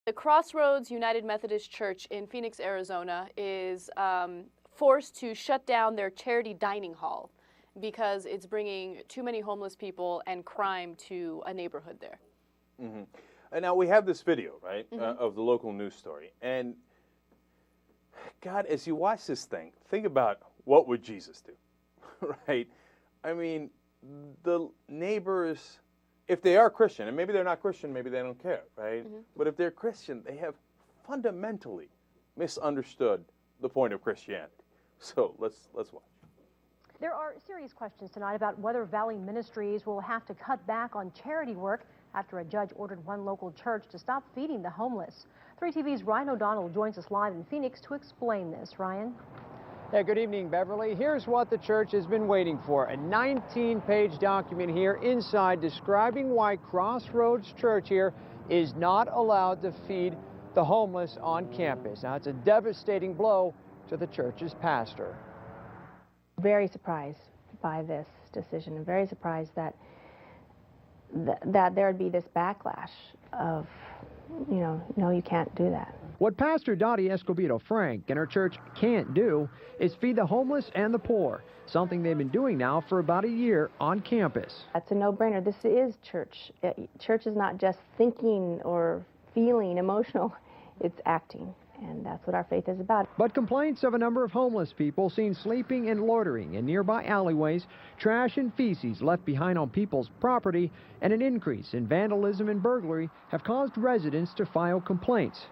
The Crossroads United Methodist Church in Phoenix, Arizona is forced to shut down their charity dining hall because it's bringing too many homeless people and crime to a neighborhood there. Mm-hmm. And now we have this video, right, of the local news story. And God, as you watch this thing, think about what would Jesus do, right? I mean, the neighbors, if they are Christian, and maybe they're not Christian, maybe they don't care, right? But if they're Christian, they have fundamentally misunderstood the point of Christianity. So let's watch. There are serious questions tonight about whether Valley Ministries will have to cut back on charity work after a judge ordered one local church to stop feeding the homeless. 3TV's Ryan O'Donnell joins us live in Phoenix to explain this. Ryan? Yeah, good evening, Beverly. Here's what the church has been waiting for. A 19-page document here inside describing why Crossroads Church here is not allowed to feed the homeless on campus. Now, it's a devastating blow to the church's pastor. Very surprised by this decision and very surprised that there would be this backlash of, no, you can't do that. What Pastor Dottie Escobedo Frank and her church can't do is feed the homeless and the poor, something they've been doing now for about a year on campus. That's a no-brainer. This is church. Church is not just thinking or feeling emotional, it's acting. And that's what our faith is about. But complaints of a number of homeless people seen sleeping and loitering in nearby alleyways, trash and feces left behind on people's property, and an increase in vandalism and burglary have caused residents to file complaints.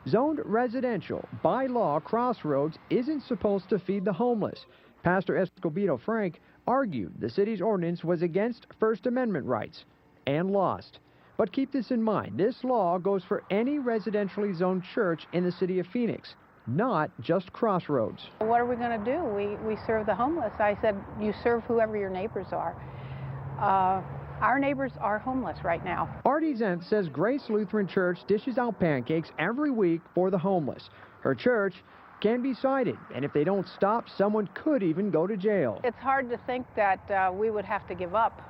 Zoned residential, by law, Crossroads isn't supposed to feed the homeless. Pastor Escobedo Frank argued the city's ordinance was against First Amendment rights and lost. But keep this in mind, this law goes for any residentially zoned church in the city of Phoenix, not just Crossroads. What are we going to do? We serve the homeless. I said, you serve whoever your neighbors are. Our neighbors are homeless right now. Artie Zent says Grace Lutheran Church dishes out pancakes every week for the homeless. Her church can be cited, and if they don't stop, someone could even go to jail. It's hard to think that we would have to give up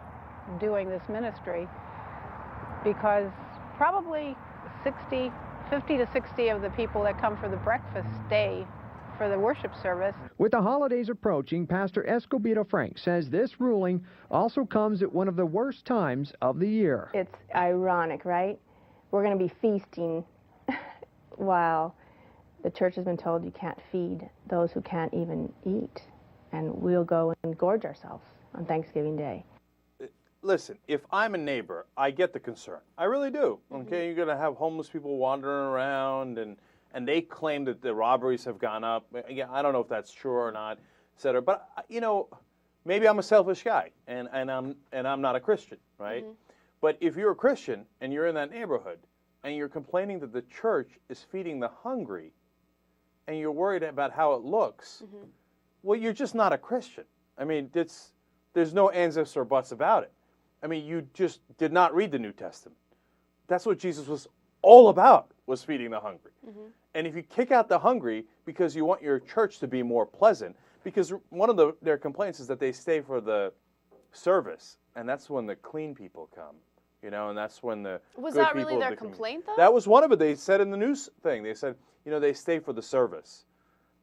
doing this ministry, because probably 50 to 60 of the people that come for the breakfast stay for the worship service. With the holidays approaching, Pastor Escobedo Frank says this ruling also comes at one of the worst times of the year. It's ironic, right? We're going to be feasting while the church has been told you can't feed those who can't even eat. And we'll go and gorge ourselves on Thanksgiving Day. Listen, if I'm a neighbor, I get the concern. I really do. Okay, you're going to have homeless people wandering around, and they claim that the robberies have gone up. Again, I don't know if that's true or not, et cetera. But maybe I'm a selfish guy, and I'm not a Christian, right? But if you're a Christian and you're in that neighborhood and you're complaining that the church is feeding the hungry, and you're worried about how it looks, well, you're just not a Christian. I mean, there's no ands, ifs, or buts about it. I mean, you just did not read the New Testament. That's what Jesus was all about, was feeding the hungry. And if you kick out the hungry because you want your church to be more pleasant, because one of their complaints is that they stay for the service, and that's when the clean people come, and that's when the Was good that really people of their the complaint, though? That was one of it. They said in the news thing, they said, they stay for the service.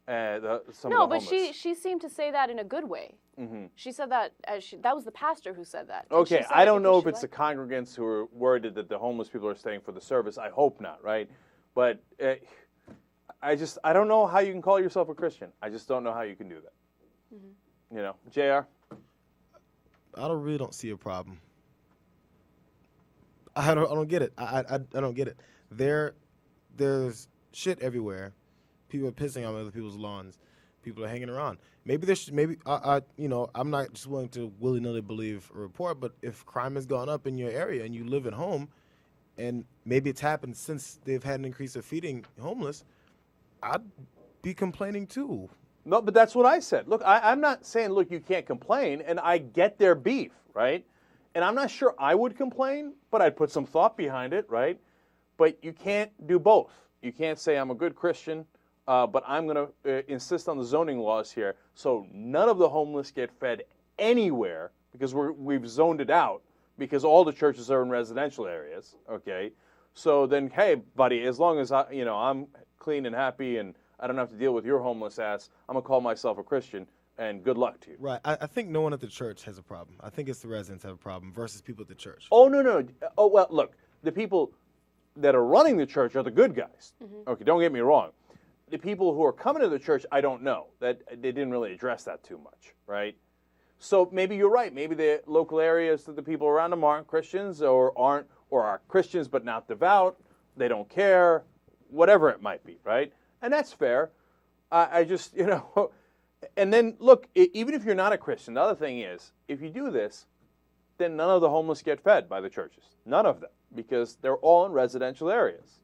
No, but she seemed to say that in a good way. She said that that was the pastor who said that. Okay, I don't know if it's the congregants who are worried that the homeless people are staying for the service. I hope not, right? But I don't know how you can call yourself a Christian. I just don't know how you can do that. JR? I really don't see a problem. I don't get it. I don't get it. There's shit everywhere. People are pissing on other people's lawns. People are hanging around. I'm not just willing to willy-nilly believe a report, but if crime has gone up in your area and you live at home, and maybe it's happened since they've had an increase of feeding homeless, I'd be complaining too. No, but that's what I said. Look, I'm not saying, look, you can't complain, and I get their beef, right? And I'm not sure I would complain, but I'd put some thought behind it, right? But you can't do both. You can't say I'm a good Christian, but I'm going to insist on the zoning laws here, so none of the homeless get fed anywhere, because we've zoned it out, because all the churches are in residential areas, okay? So then, hey, buddy, as long as I'm clean and happy and I don't have to deal with your homeless ass, I'm gonna call myself a Christian, and good luck to you. Right. I think no one at the church has a problem. I think it's the residents have a problem versus people at the church. Oh, no. Oh, well, look, the people that are running the church are the good guys. Okay, don't get me wrong. The people who are coming to the church, I don't know. That they didn't really address that too much, right? So maybe you're right. Maybe the local areas that the people around them aren't Christians or are Christians but not devout. They don't care, whatever it might be, right? And that's fair. I just, and then look, even if you're not a Christian, the other thing is, if you do this, then none of the homeless get fed by the churches. None of them, because they're all in residential areas.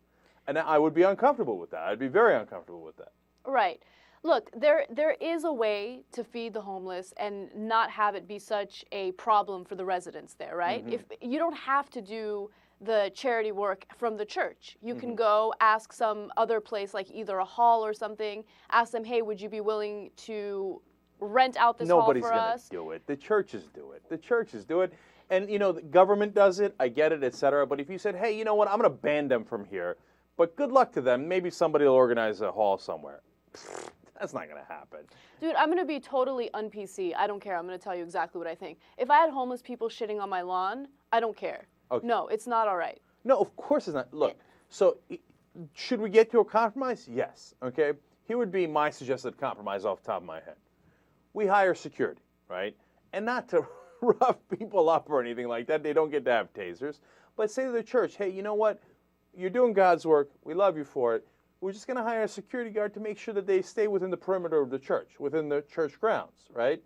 And I would be uncomfortable with that. I'd be very uncomfortable with that. Right. Look, there is a way to feed the homeless and not have it be such a problem for the residents there, right? If you don't have to do the charity work from the church. You can go ask some other place, like either a hall or something, ask them, hey, would you be willing to rent out this hall for us? Nobody's going to do it. The churches do it. The churches do it. And, the government does it. I get it, et cetera. But if you said, hey, you know what, I'm going to ban them from here, but good luck to them. Maybe somebody will organize a hall somewhere. That's not going to happen. Dude, I'm going to be totally un-PC. I don't care. I'm going to tell you exactly what I think. If I had homeless people shitting on my lawn, I don't care. Okay. No, it's not all right. No, of course it's not. Look, so should we get to a compromise? Yes. Okay. Here would be my suggested compromise off the top of my head. We hire security, right? And not to rough people up or anything like that. They don't get to have tasers. But say to the church, hey, you know what? You're doing God's work. We love you for it. We're just going to hire a security guard to make sure that they stay within the perimeter of the church, within the church grounds, right?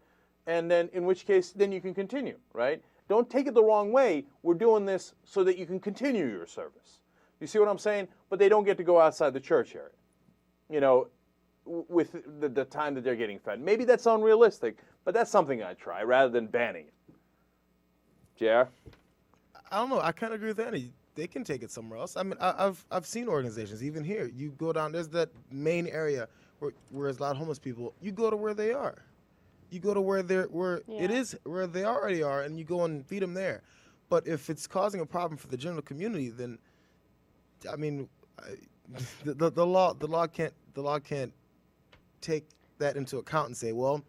And then in which case, then you can continue, right? Don't take it the wrong way. We're doing this so that you can continue your service. You see what I'm saying? But they don't get to go outside the church area, with the time that they're getting fed. Maybe that's unrealistic, but that's something I'd try rather than banning it. JR? I don't know. I kind of agree with Andy. They can take it somewhere else. I mean, I've seen organizations, even here. You go down, there's that main area where there's a lot of homeless people. You go to where they are. You go to where it is, where they already are, and you go and feed them there. But if it's causing a problem for the general community, then, I mean, the law can't take that into account and say, well,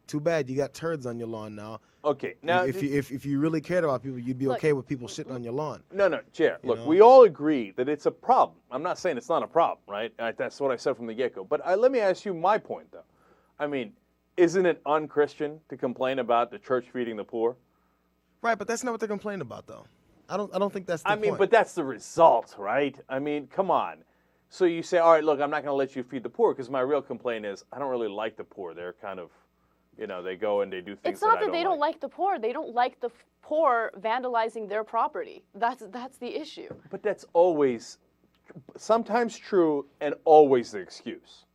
too bad you got turds on your lawn now. Okay, now if you really cared about people, you'd be okay with people shitting on your lawn. No, Chair. Look, we all agree that it's a problem. I'm not saying it's not a problem, right? That's what I said from the get-go. But let me ask you my point, though. I mean, isn't it un-Christian to complain about the church feeding the poor? Right, but that's not what they're complaining about, though. I don't think that's the point. I mean, but that's the result, right? I mean, come on. So you say, all right, look, I'm not going to let you feed the poor because my real complaint is I don't really like the poor. They're kind of, they go and they do things. It's not that they don't like the poor. They don't like the poor vandalizing their property. That's the issue. But that's always, sometimes true and always the excuse.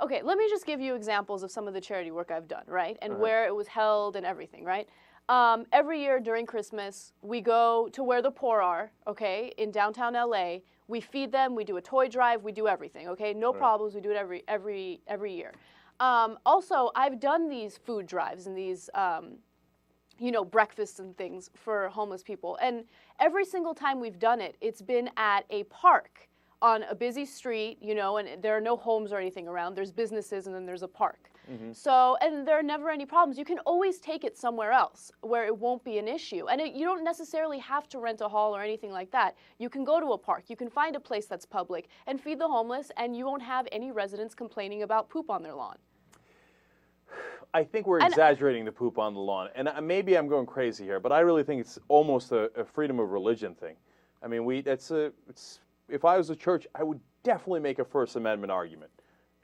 Okay, let me just give you examples of some of the charity work I've done, right? And where it was held and everything, right? Every year during Christmas, we go to where the poor are, okay, in downtown LA. We feed them, we do a toy drive, we do everything, okay? No problems, we do it every year. Also, I've done these food drives and these, breakfasts and things for homeless people. And every single time we've done it, it's been at a park on a busy street, and there are no homes or anything around. There's businesses and then there's a park. So, and there are never any problems. You can always take it somewhere else where it won't be an issue. And you don't necessarily have to rent a hall or anything like that. You can go to a park. You can find a place that's public and feed the homeless, and you won't have any residents complaining about poop on their lawn. I think we're exaggerating the poop on the lawn. And maybe I'm going crazy here, but I really think it's almost a freedom of religion thing. I mean, if I was a church, I would definitely make a First Amendment argument.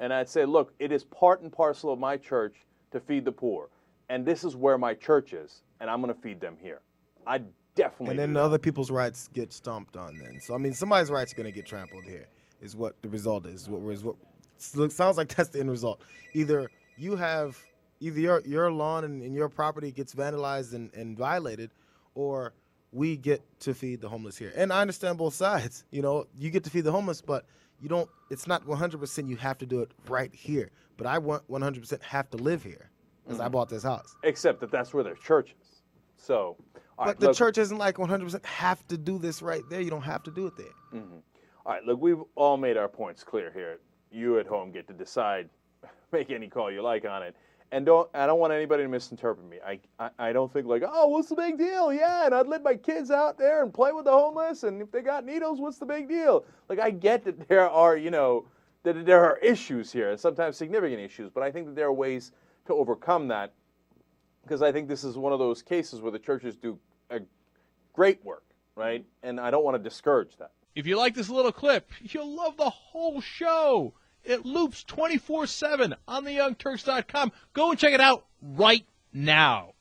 And I'd say, look, it is part and parcel of my church to feed the poor. And this is where my church is, and I'm going to feed them here. I definitely And then do other people's rights get stomped on then. So, I mean, somebody's rights are going to get trampled here is what the result is. Sounds like that's the end result. Either your lawn and your property gets vandalized and violated, or we get to feed the homeless here. And I understand both sides. You get to feed the homeless, but it's not 100% you have to do it right here. But I want 100% have to live here because I bought this house. Except that that's where their church is. So, But the church isn't like 100% have to do this right there. You don't have to do it there. Mm-hmm. All right, look, we've all made our points clear here. You at home get to decide, make any call you like on it. And I don't want anybody to misinterpret me. I don't think like, oh, what's the big deal? Yeah, and I'd let my kids out there and play with the homeless, and if they got needles, what's the big deal? Like, I get that there are, that there are issues here, and sometimes significant issues, but I think that there are ways to overcome that, because I think this is one of those cases where the churches do a great work, right? And I don't want to discourage that. If you like this little clip, you'll love the whole show. It loops 24/7 on theyoungturks.com. Go and check it out right now.